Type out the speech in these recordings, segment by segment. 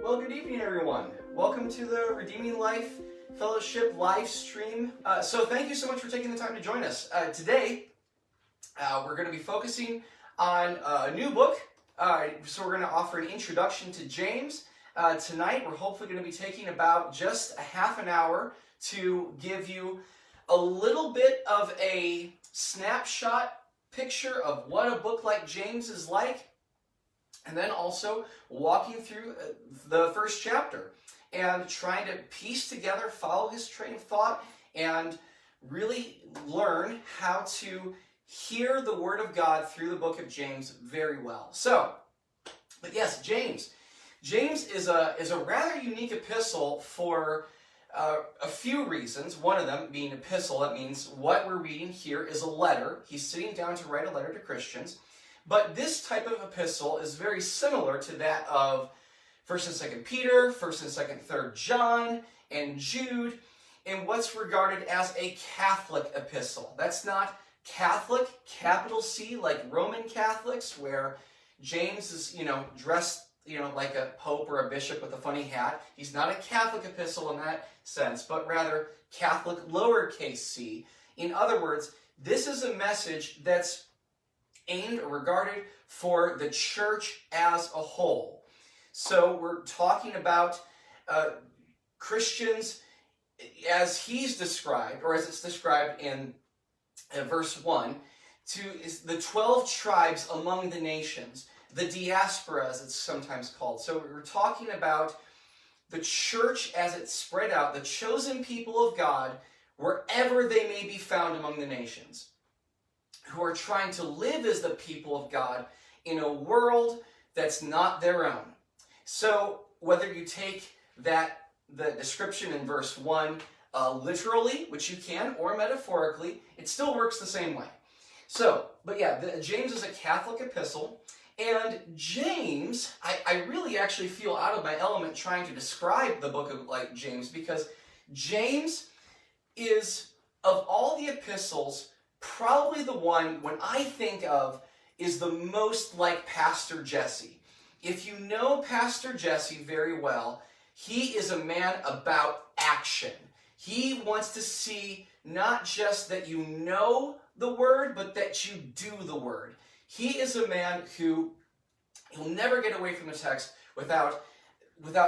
Well, good evening, everyone. Welcome to the Redeeming Life Fellowship live stream. So thank you so much for taking the time to join us. Today, we're going to be focusing on a new book. So we're going to offer an introduction to James. Tonight, we're hopefully going to be taking about just a half an hour to give you a little bit of a snapshot picture of what a book like James is like. And then also walking through the first chapter and trying to piece together, follow his train of thought, and really learn how to hear the Word of God through the book of James very well. But yes, James. James is a rather unique epistle for a few reasons. One of them being epistle. That means what we're reading here is a letter. He's sitting down to write a letter to Christians. But this type of epistle is very similar to that of 1st and 2nd Peter, 1st and 2nd, 3rd John, and Jude, in what's regarded as a Catholic epistle. That's not Catholic, capital C, like Roman Catholics, where James is, dressed, like a pope or a bishop with a funny hat. He's not a Catholic epistle in that sense, but rather Catholic lowercase c. In other words, this is a message that's aimed or regarded for the church as a whole. So we're talking about Christians as he's described, or as it's described in verse 1, is the 12 tribes among the nations, the diaspora as it's sometimes called. So we're talking about the church as it's spread out, the chosen people of God, wherever they may be found among the nations, who are trying to live as the people of God in a world that's not their own. So whether you take the description in verse 1 literally, which you can, or metaphorically, it still works the same way. But James is a Catholic epistle, and James, I really actually feel out of my element trying to describe the book of James, because James is, of all the epistles, probably the one, when I think of, is the most like Pastor Jesse. If you know Pastor Jesse very well, he is a man about action. He wants to see not just that you know the word, but that you do the word. He is a man who will never get away from the text without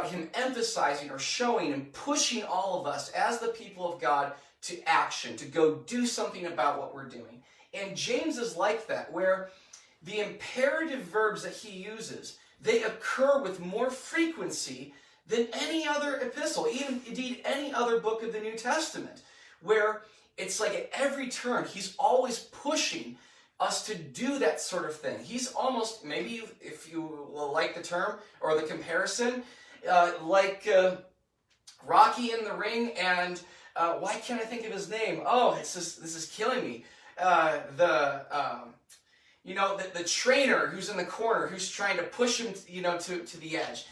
him emphasizing or showing and pushing all of us as the people of God to action, to go do something about what we're doing. And James is like that, where the imperative verbs that he uses, they occur with more frequency than any other epistle, even indeed any other book of the New Testament, where it's like at every turn, he's always pushing us to do that sort of thing. He's almost, maybe if you like the term or the comparison, like Rocky in the ring and why can't I think of his name? Oh, this is killing me. The trainer who's in the corner, who's trying to push him, to the edge.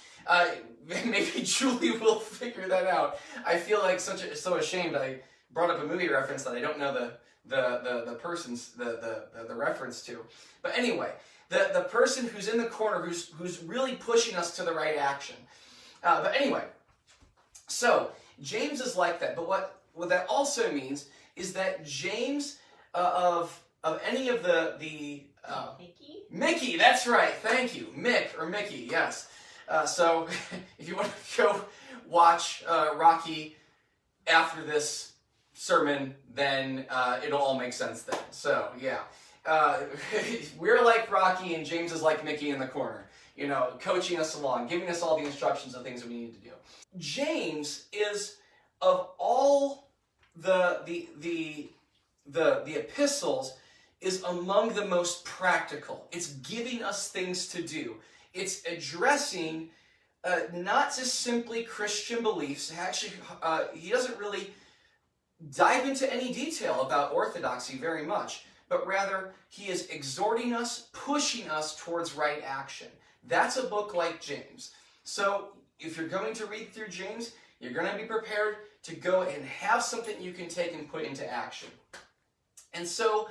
Maybe Julie will figure that out. I feel like so ashamed. I brought up a movie reference that I don't know the person's the reference to. But anyway, the person who's in the corner, who's really pushing us to the right action. But anyway, so James is like that, but what that also means is that James of any of the Mickey, that's right, thank you, Mick or Mickey, yes. So if you want to go watch Rocky after this sermon, then it'll all make sense then. So yeah, we're like Rocky and James is like Mickey in the corner, coaching us along, giving us all the instructions of things that we need to do. James is, of all the epistles, is among the most practical. It's giving us things to do. It's addressing not just simply Christian beliefs. Actually, he doesn't really dive into any detail about orthodoxy very much, but rather he is exhorting us, pushing us towards right action. That's a book like James. So if you're going to read through James, you're going to be prepared to go and have something you can take and put into action. And so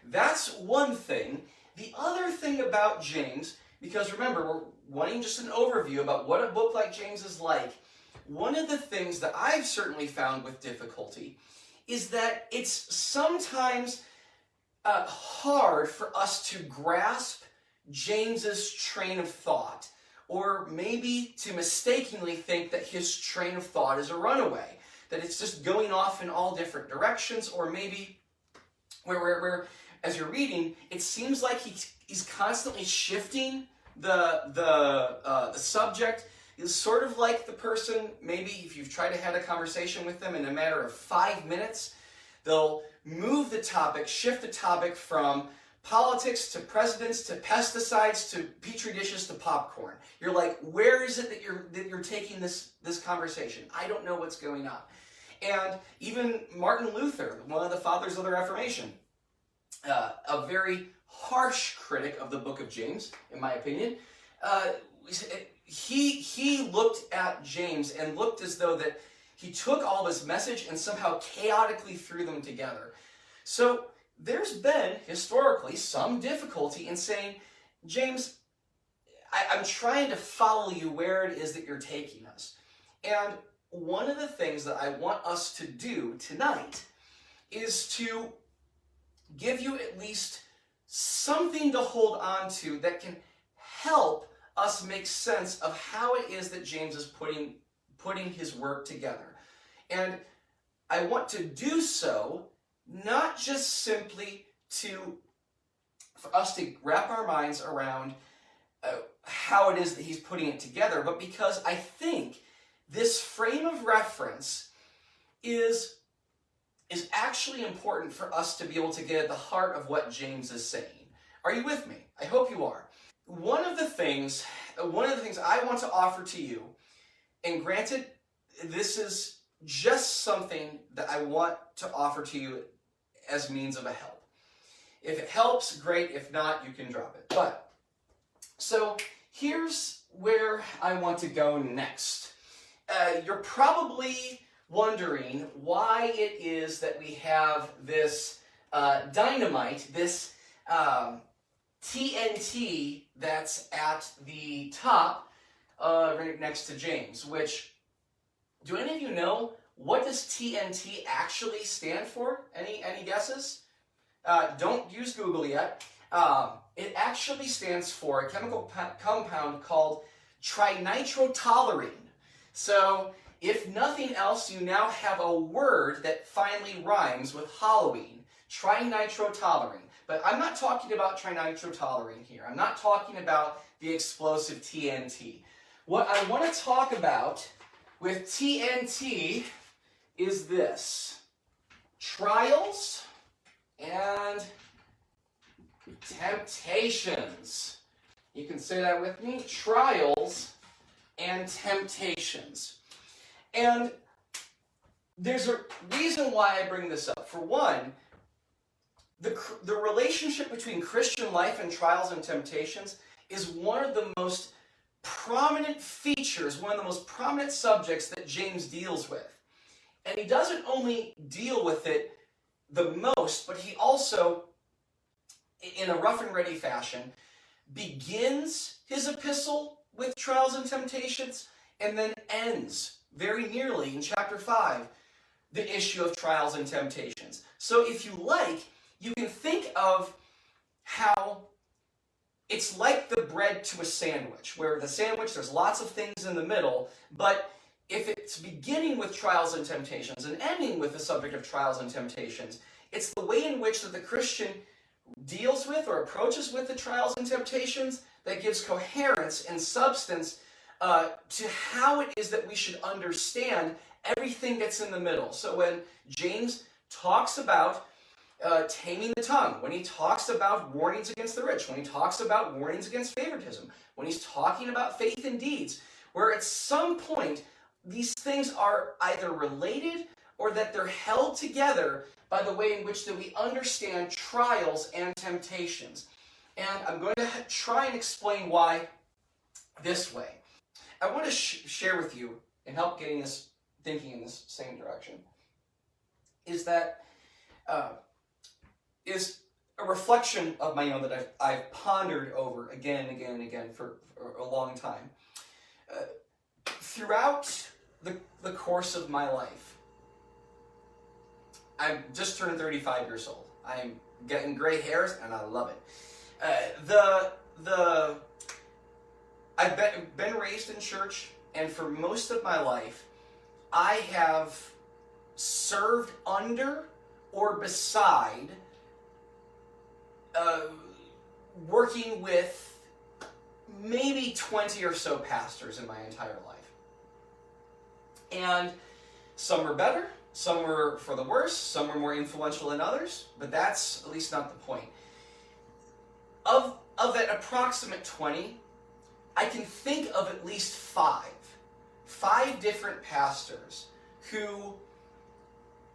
that's one thing. The other thing about James Because remember, we're wanting just an overview about what a book like James is like. One of the things that I've certainly found with difficulty is that it's sometimes hard for us to grasp James's train of thought, or maybe to mistakenly think that his train of thought is a runaway, that it's just going off in all different directions, or maybe where as you're reading, it seems like he's constantly shifting the subject. Is sort of like the person, maybe if you've tried to have a conversation with them in a matter of 5 minutes, they'll move the topic, shift the topic from politics to presidents to pesticides to petri dishes to popcorn. You're like, where is it that you're taking this conversation? I don't know what's going on. And even Martin Luther, one of the fathers of the Reformation, a very harsh critic of the book of James, in my opinion, he looked at James and looked as though that he took all of his message and somehow chaotically threw them together. So there's been, historically, some difficulty in saying, James, I'm trying to follow you where it is that you're taking us. And one of the things that I want us to do tonight is to give you at least something to hold on to that can help us make sense of how it is that James is putting his work together. And I want to do so not just simply for us to wrap our minds around how it is that he's putting it together, but because I think this frame of reference is actually important for us to be able to get at the heart of what James is saying. Are you with me? I hope you are. One of the things I want to offer to you, and granted, this is just something that I want to offer to you as means of a help. If it helps, great. If not, you can drop it. But, so here's where I want to go next. You're probably wondering why it is that we have this dynamite, this TNT that's at the top right next to James, which, do any of you know, what does TNT actually stand for? Any guesses? Don't use Google yet. It actually stands for a chemical compound called trinitrotoluene. So, if nothing else, you now have a word that finally rhymes with Halloween, trinitrotoluene. But I'm not talking about trinitrotoluene here. I'm not talking about the explosive TNT. What I want to talk about with TNT is this: trials and temptations. You can say that with me: trials and temptations. And there's a reason why I bring this up. For one, the relationship between Christian life and trials and temptations is one of the most prominent features, one of the most prominent subjects that James deals with. And he doesn't only deal with it the most, but he also, in a rough and ready fashion, begins his epistle with trials and temptations, and then ends very nearly in chapter 5, the issue of trials and temptations. So if you like, you can think of how it's like the bread to a sandwich, where the sandwich, there's lots of things in the middle, but if it's beginning with trials and temptations and ending with the subject of trials and temptations, it's the way in which that the Christian deals with or approaches with the trials and temptations that gives coherence and substance to how it is that we should understand everything that's in the middle. So when James talks about taming the tongue, when he talks about warnings against the rich, when he talks about warnings against favoritism, when he's talking about faith and deeds, where at some point these things are either related or that they're held together by the way in which that we understand trials and temptations. And I'm going to try and explain why this way. I want to share with you, and help getting us thinking in this same direction, is that a reflection of my own that I've pondered over again and again and again for a long time. Throughout the course of my life, I'm just turned 35 years old. I'm getting gray hairs, and I love it. I've been raised in church, and for most of my life, I have served under or beside, working with maybe 20 or so pastors in my entire life. And some were better, some were for the worse, some were more influential than others, but that's at least not the point. Of that approximate 20, I can think of at least five different pastors who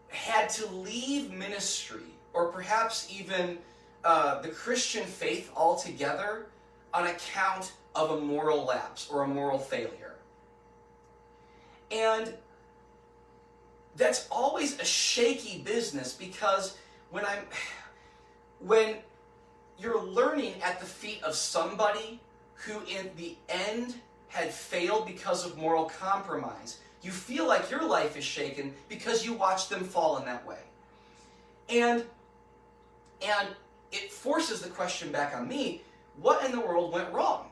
had to leave ministry, or perhaps even the Christian faith altogether, on account of a moral lapse or a moral failure. And that's always a shaky business, because when you're learning at the feet of somebody who in the end had failed because of moral compromise, you feel like your life is shaken because you watched them fall in that way. And it forces the question back on me, what in the world went wrong?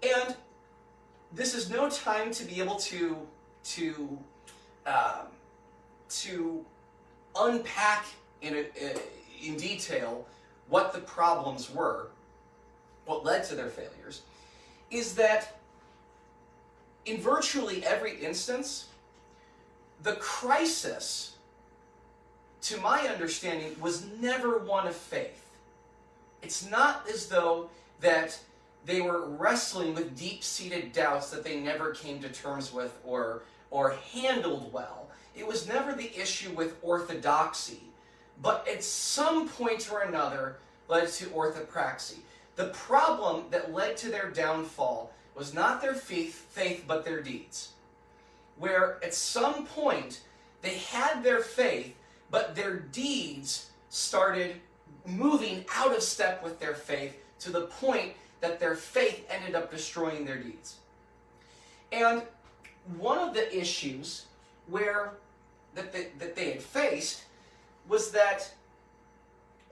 And this is no time to be able to unpack in detail what the problems were, what led to their failures, is that in virtually every instance, the crisis, to my understanding, was never one of faith. It's not as though that they were wrestling with deep-seated doubts that they never came to terms with or handled well. It was never the issue with orthodoxy, but at some point or another led to orthopraxy. The problem that led to their downfall was not their faith, but their deeds. Where at some point they had their faith, but their deeds started moving out of step with their faith, to the point that their faith ended up destroying their deeds. And one of the issues that they had faced was that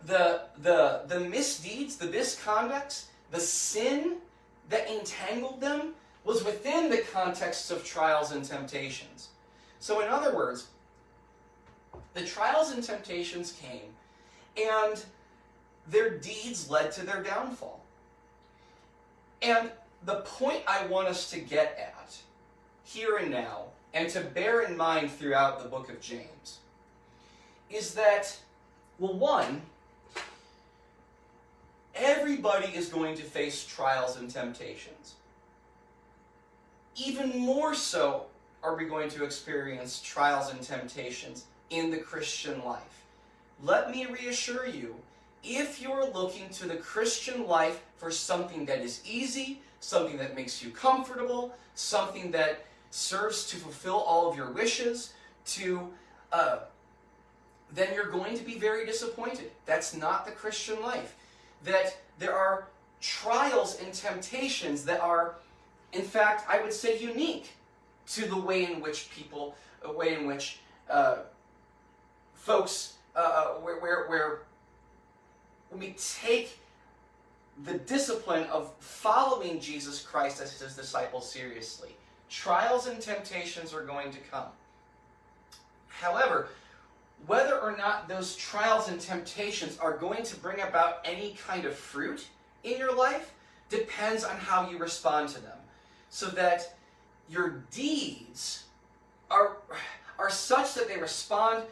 the misdeeds, the misconducts, the sin that entangled them was within the context of trials and temptations. So in other words, the trials and temptations came, and their deeds led to their downfall. And the point I want us to get at here and now, and to bear in mind throughout the book of James, is that, well, one, everybody is going to face trials and temptations. Even more so are we going to experience trials and temptations in the Christian life. Let me reassure you, if you're looking to the Christian life for something that is easy, something that makes you comfortable, something that serves to fulfill all of your wishes, then you're going to be very disappointed. That's not the Christian life. That there are trials and temptations that are, in fact, I would say, unique to the way in which folks, where we take the discipline of following Jesus Christ as his disciples seriously. Trials and temptations are going to come. However, whether or not those trials and temptations are going to bring about any kind of fruit in your life depends on how you respond to them. So that your deeds are such that they respond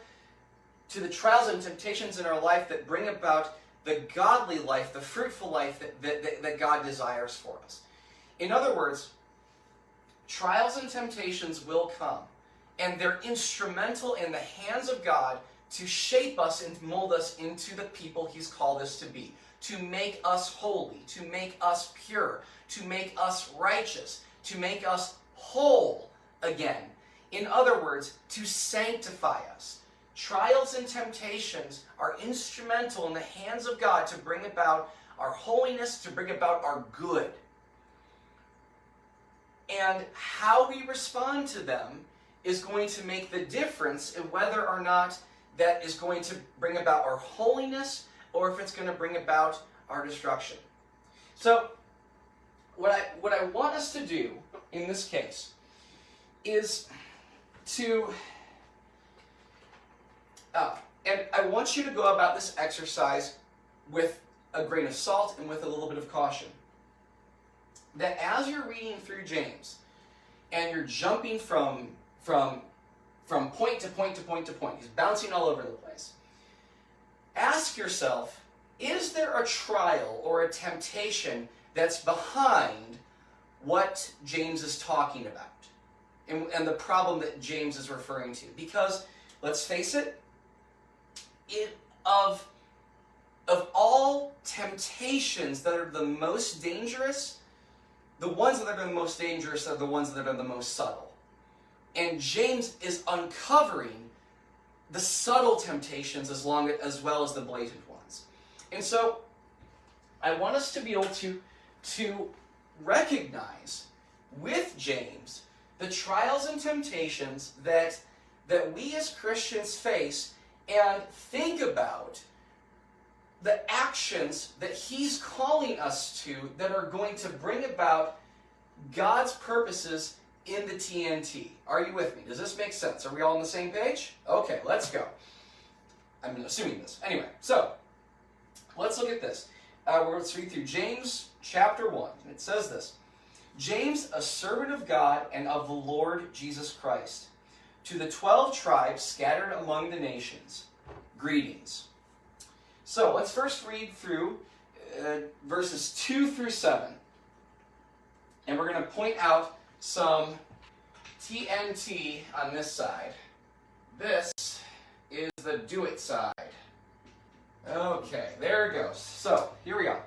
to the trials and temptations in our life that bring about the godly life, the fruitful life that God desires for us. In other words, trials and temptations will come, and they're instrumental in the hands of God to shape us and mold us into the people he's called us to be, to make us holy, to make us pure, to make us righteous, to make us whole again. In other words, to sanctify us. Trials and temptations are instrumental in the hands of God to bring about our holiness, to bring about our good. And how we respond to them is going to make the difference in whether or not that is going to bring about our holiness or if it's going to bring about our destruction. So, what I want us to do in this case is to, and I want you to go about this exercise with a grain of salt and with a little bit of caution. That as you're reading through James, and you're jumping from point to point to point to point, he's bouncing all over the place, ask yourself, is there a trial or a temptation that's behind what James is talking about and the problem that James is referring to? Because, let's face it, of all temptations that are the most dangerous, the ones that are the most dangerous are the ones that are the most subtle. And James is uncovering the subtle temptations as well as the blatant ones. And so, I want us to be able to recognize with James the trials and temptations that we as Christians face, and think about the actions that he's calling us to that are going to bring about God's purposes in the TNT. Are you with me? Does this make sense? Are we all on the same page? Okay, let's go. I'm assuming this. Anyway, so let's look at this. Let's read through James chapter 1. And it says this: James, a servant of God and of the Lord Jesus Christ, to the 12 tribes scattered among the nations, greetings. So let's first read through verses 2 through 7. And we're going to point out some TNT on this side. This is the do it side. Okay, there it goes. So, here we go.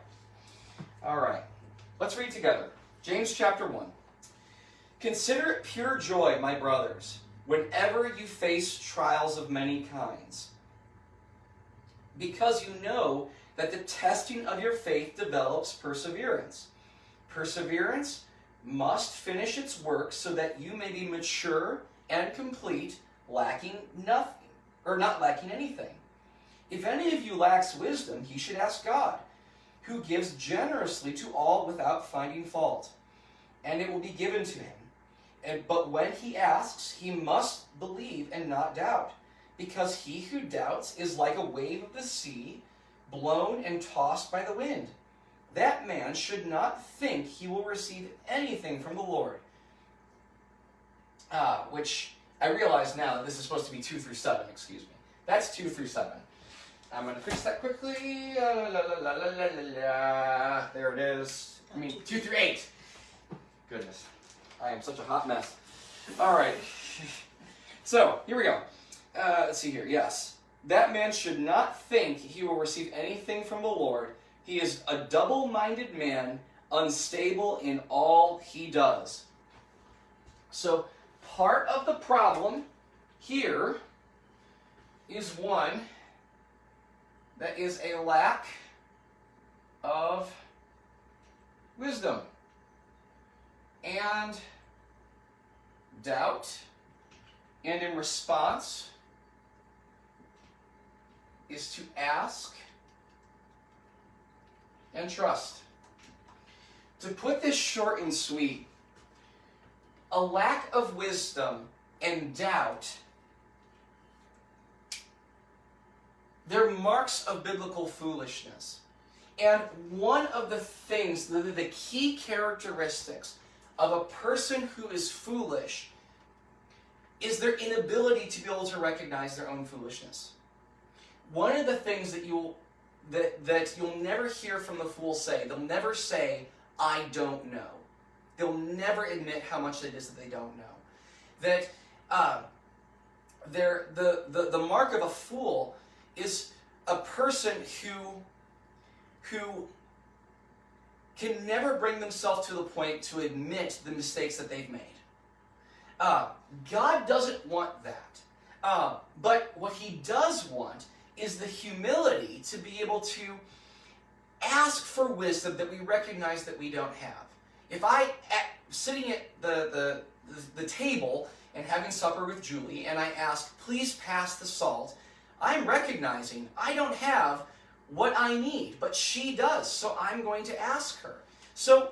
All right, let's read together. James chapter 1. Consider it pure joy, my brothers, whenever you face trials of many kinds, because you know that the testing of your faith develops perseverance. Perseverance must finish its work so that you may be mature and complete, lacking nothing, or not lacking anything. If any of you lacks wisdom, he should ask God, who gives generously to all without finding fault, and it will be given to him. But when he asks, he must believe and not doubt, because he who doubts is like a wave of the sea, blown and tossed by the wind. That man should not think he will receive anything from the Lord. Which I realize now that this is supposed to be 2 through 7, excuse me. That's 2 through 7. I'm going to fix that quickly. There it is. 2 through 8. Goodness. I am such a hot mess. All right. So, here we go. Let's see here. Yes. That man should not think he will receive anything from the Lord. He is a double-minded man, unstable in all he does. So, part of the problem here is one that is a lack of wisdom and doubt, and in response is to ask and trust. To put this short and sweet, a lack of wisdom and doubt, they're marks of biblical foolishness. And one of the things, the key characteristics of a person who is foolish is their inability to be able to recognize their own foolishness. One of the things that you'll never hear from the fool say, they'll never say, I don't know. They'll never admit how much it is that they don't know. That the mark of a fool is a person who can never bring themselves to the point to admit the mistakes that they've made. God doesn't want that. But what he does want is the humility to be able to ask for wisdom that we recognize that we don't have. If sitting at the table and having supper with Julie, and I ask, please pass the salt, I'm recognizing I don't have what I need, but she does, so I'm going to ask her. So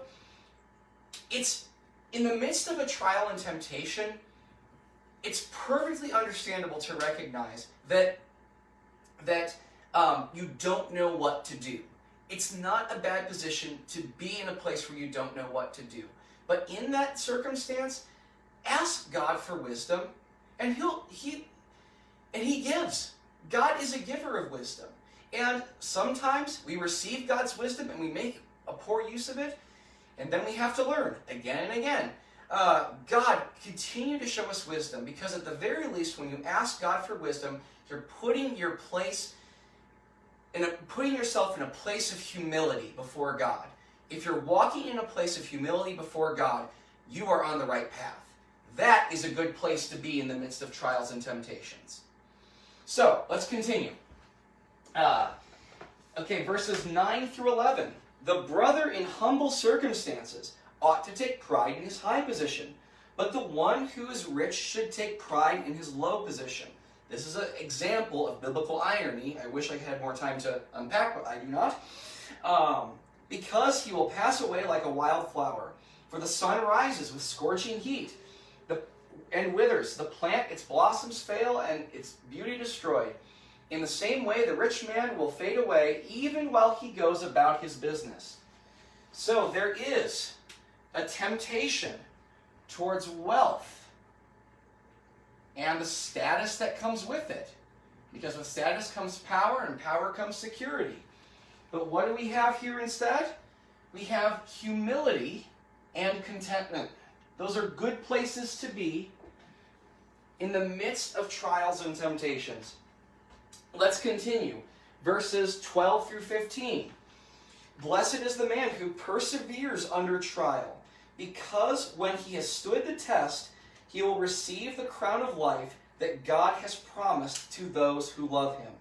it's in the midst of a trial and temptation, it's perfectly understandable to recognize that you don't know what to do. It's not a bad position to be in a place where you don't know what to do. But in that circumstance, ask God for wisdom, and He gives. God is a giver of wisdom. And sometimes we receive God's wisdom and we make a poor use of it, and then we have to learn again and again. God, continue to show us wisdom, because at the very least, when you ask God for wisdom, you're putting yourself in a place of humility before God. If you're walking in a place of humility before God, you are on the right path. That is a good place to be in the midst of trials and temptations. So, let's continue. Verses 9 through 11. The brother in humble circumstances ought to take pride in his high position, but the one who is rich should take pride in his low position. This is an example of biblical irony. I wish I had more time to unpack, but I do not. Because he will pass away like a wild flower. For the sun rises with scorching heat and withers. The plant, its blossoms fail, and its beauty destroyed. In the same way, the rich man will fade away even while he goes about his business. So there is a temptation towards wealth and the status that comes with it. Because with status comes power, and power comes security. But what do we have here instead? We have humility and contentment. Those are good places to be in the midst of trials and temptations. Let's continue. Verses 12 through 15. Blessed is the man who perseveres under trial, because when he has stood the test, he will receive the crown of life that God has promised to those who love him.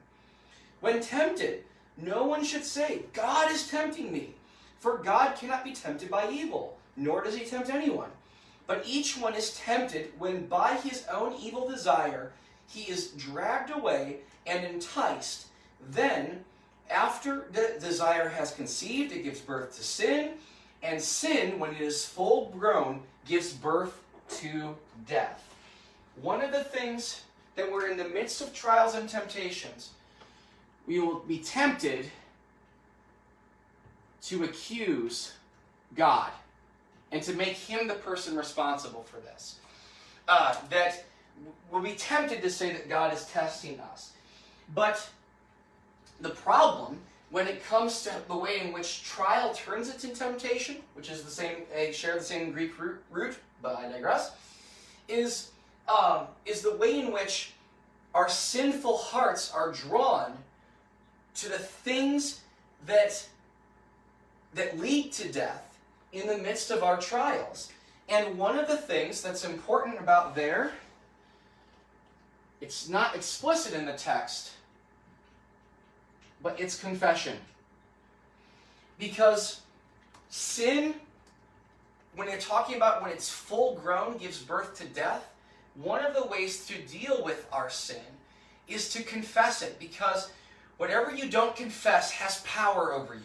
When tempted, no one should say, God is tempting me, for God cannot be tempted by evil, nor does he tempt anyone. But each one is tempted when by his own evil desire he is dragged away and enticed. Then, after the desire has conceived, it gives birth to sin, and sin, when it is full grown, gives birth to death. One of the things that we're in the midst of trials and temptations, we will be tempted to accuse God and to make him the person responsible for this. That we'll be tempted to say that God is testing us. But the problem, when it comes to the way in which trial turns into temptation, which is the same, they share the same Greek root, but I digress, is the way in which our sinful hearts are drawn to the things that lead to death in the midst of our trials. And one of the things that's important about there, it's not explicit in the text, but it's confession. Because sin, when you're talking about when it's full grown, gives birth to death, one of the ways to deal with our sin is to confess it, because whatever you don't confess has power over you.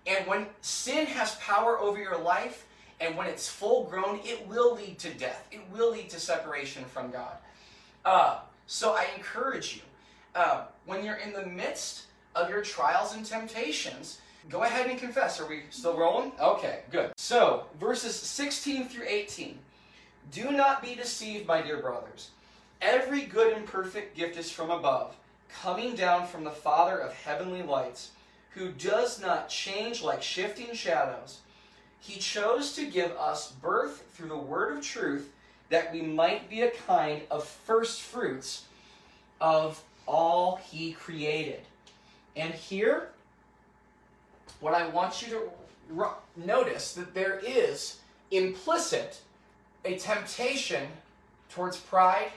And when sin has power over your life, and when it's full grown, it will lead to death. It will lead to separation from God. So I encourage you, when you're in the midst of your trials and temptations, go ahead and confess. Are we still rolling? Okay, good. So, verses 16 through 18. Do not be deceived, my dear brothers. Every good and perfect gift is from above, coming down from the Father of heavenly lights, who does not change like shifting shadows. He chose to give us birth through the word of truth, that we might be a kind of first fruits of all he created. And here, what I want you to notice, that there is implicit a temptation towards pride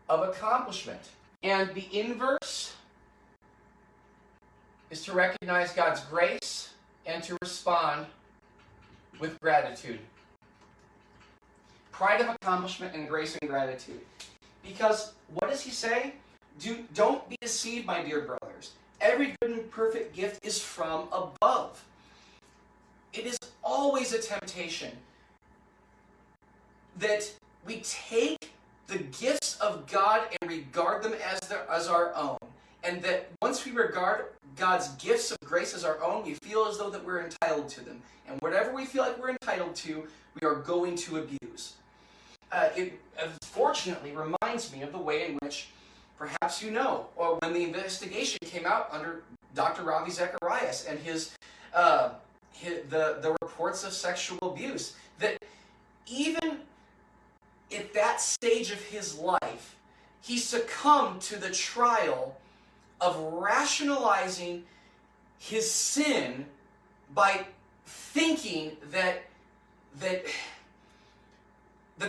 of accomplishment. And the inverse is to recognize God's grace and to respond with gratitude. Pride of accomplishment and grace and gratitude. Because what does he say? Don't be deceived, my dear brothers. Every good and perfect gift is from above. It is always a temptation that we take the gifts of God and regard them as our own. And that once we regard God's gifts of grace as our own, we feel as though that we're entitled to them. And whatever we feel like we're entitled to, we are going to abuse. It unfortunately reminds me of the way in which, perhaps you know, or when the investigation came out under Dr. Ravi Zacharias and the reports of sexual abuse, that even at that stage of his life, he succumbed to the trial of rationalizing his sin by thinking that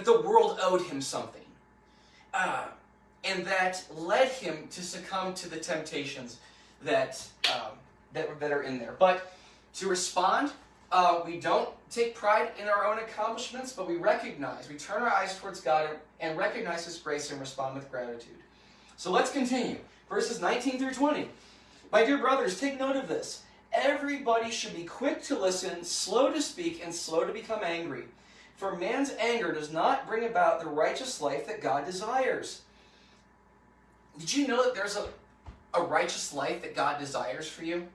the world owed him something. And that led him to succumb to the temptations that are in there. But to respond, we don't take pride in our own accomplishments, but we turn our eyes towards God and recognize His grace and respond with gratitude. So let's continue. Verses 19 through 20. My dear brothers, take note of this. Everybody should be quick to listen, slow to speak, and slow to become angry. For man's anger does not bring about the righteous life that God desires. Did you know that there's a righteous life that God desires for you?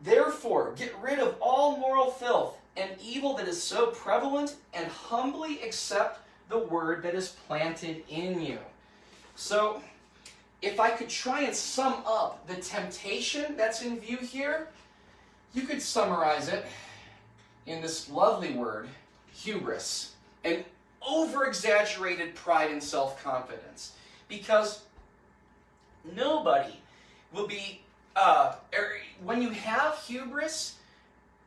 Therefore, get rid of all moral filth and evil that is so prevalent, and humbly accept the word that is planted in you. So, if I could try and sum up the temptation that's in view here, you could summarize it in this lovely word, hubris, an over-exaggerated pride and self-confidence. Because nobody will be, when you have hubris,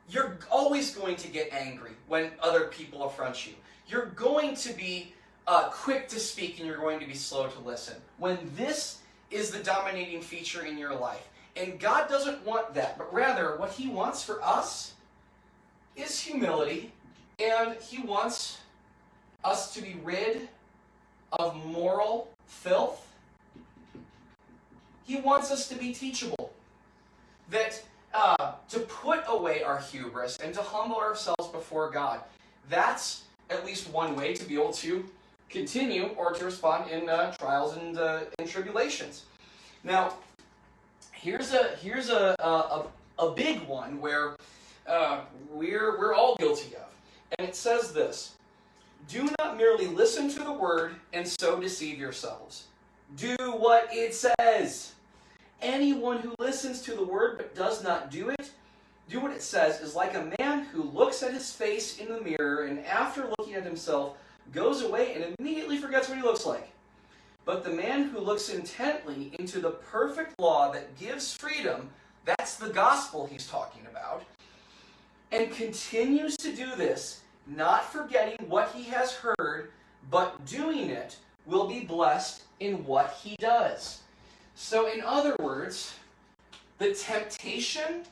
you're always going to get angry when other people affront you. You're going to be quick to speak and you're going to be slow to listen. When this is the dominating feature in your life. And God doesn't want that, but rather what He wants for us is humility, and He wants us to be rid of moral filth. He wants us to be teachable. That to put away our hubris and to humble ourselves before God. That's at least one way to be able to continue or to respond in trials and tribulations. Now, here's a big one where we're all guilty of, and it says this: do not merely listen to the word and so deceive yourselves. Do what it says. Anyone who listens to the word but does not do what it says, is like a man who looks at his face in the mirror and after looking at himself goes away and immediately forgets what he looks like. But the man who looks intently into the perfect law that gives freedom, that's the gospel he's talking about, and continues to do this, not forgetting what he has heard, but doing it, will be blessed in what he does. So in other words, the temptation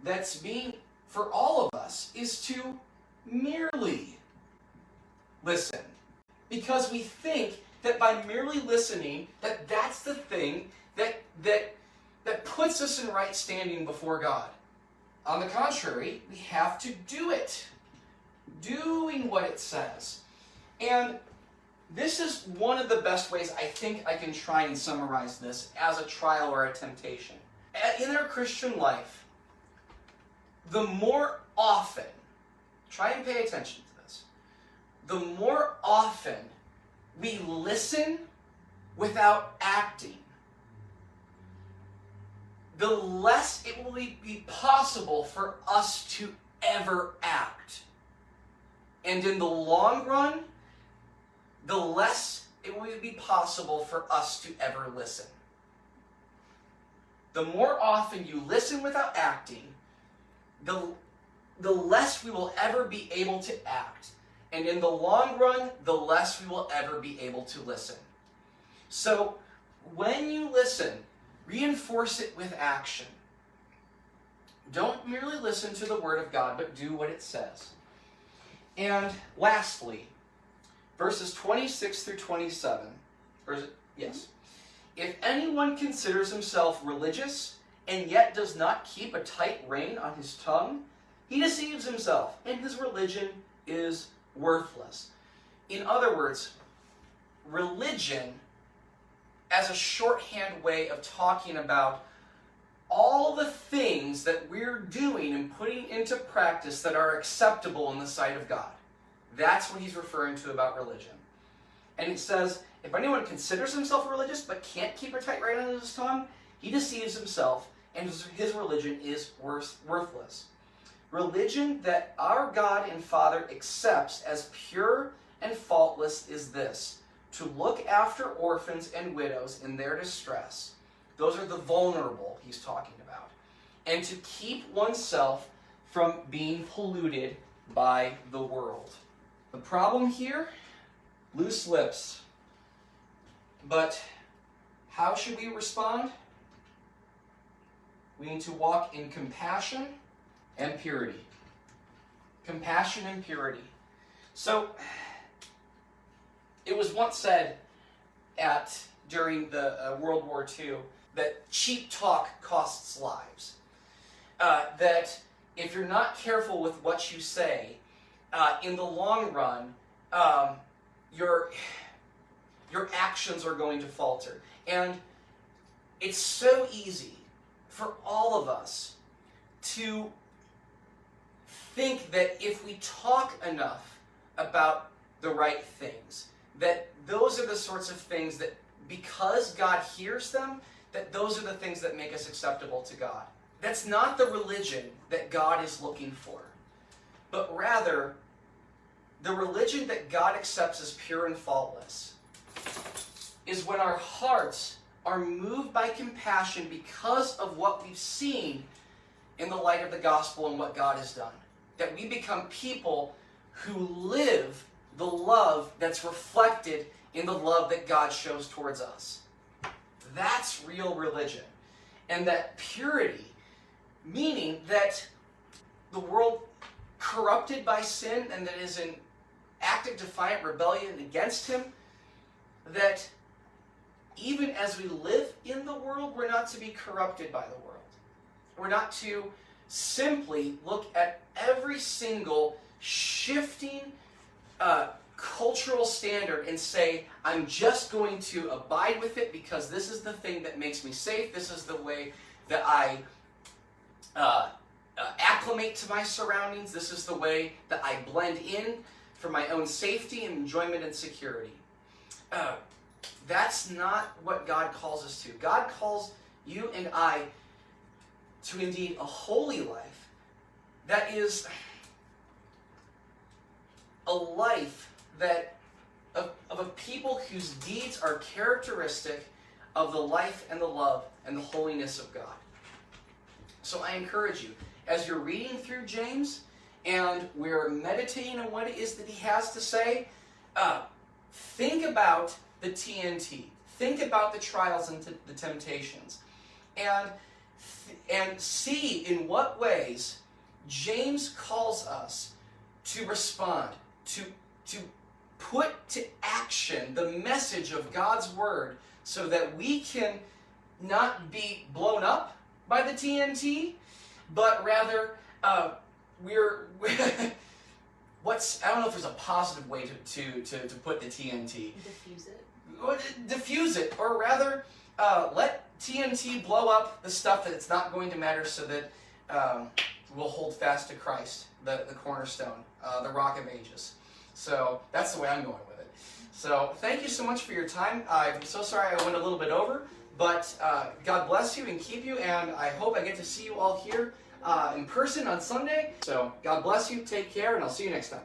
that's being for all of us is to merely listen. Because we think that by merely listening, that's the thing that puts us in right standing before God. On the contrary, we have to do it. Doing what it says. And this is one of the best ways I think I can try and summarize this as a trial or a temptation. In our Christian life, the more often, try and pay attention to this, the more often we listen without acting, the less it will be possible for us to ever act. And in the long run, the less it will be possible for us to ever listen. The more often you listen without acting, the less we will ever be able to act. And in the long run, the less we will ever be able to listen. So when you listen, reinforce it with action. Don't merely listen to the Word of God, but do what it says. And lastly, verses 26 through 27. Yes. If anyone considers himself religious and yet does not keep a tight rein on his tongue, he deceives himself, and his religion is worthless. In other words, religion as a shorthand way of talking about all the things that we're doing and putting into practice that are acceptable in the sight of God. That's what he's referring to about religion. And it says, if anyone considers himself religious but can't keep a tight rein on his tongue, he deceives himself, and his religion is worthless. Religion that our God and Father accepts as pure and faultless is this: to look after orphans and widows in their distress. Those are the vulnerable he's talking about. And to keep oneself from being polluted by the world. The problem here? Loose lips. But how should we respond? We need to walk in compassion and purity. Compassion and purity. So, it was once said during the World War II that cheap talk costs lives. That if you're not careful with what you say, in the long run, your actions are going to falter. And it's so easy for all of us to think that if we talk enough about the right things, that those are the sorts of things that, because God hears them, that those are the things that make us acceptable to God. That's not the religion that God is looking for, but rather the religion that God accepts as pure and faultless is when our hearts are moved by compassion because of what we've seen in the light of the gospel and what God has done. That we become people who live the love that's reflected in the love that God shows towards us. That's real religion. And that purity, meaning that the world corrupted by sin and that is in active defiant rebellion against him, that even as we live in the world, we're not to be corrupted by the world. We're not to simply look at every single shifting cultural standard and say, I'm just going to abide with it because this is the thing that makes me safe. This is the way that I acclimate to my surroundings. This is the way that I blend in for my own safety and enjoyment and security. That's not what God calls us to. God calls you and I to indeed a holy life that is a life that of a people whose deeds are characteristic of the life and the love and the holiness of God. So I encourage you, as you're reading through James and we're meditating on what it is that he has to say, think about the TNT. Think about the trials and the temptations. And see in what ways James calls us to respond, to put to action the message of God's Word so that we can not be blown up by the TNT, but rather we're I don't know if there's a positive way to put the TNT. Diffuse it. Diffuse it, or rather let TNT blow up the stuff that it's not going to matter so that we'll hold fast to Christ, the cornerstone, the rock of ages. So that's the way I'm going with it. So thank you so much for your time. I'm so sorry I went a little bit over, but God bless you and keep you, and I hope I get to see you all here in person on Sunday. So God bless you, take care, and I'll see you next time.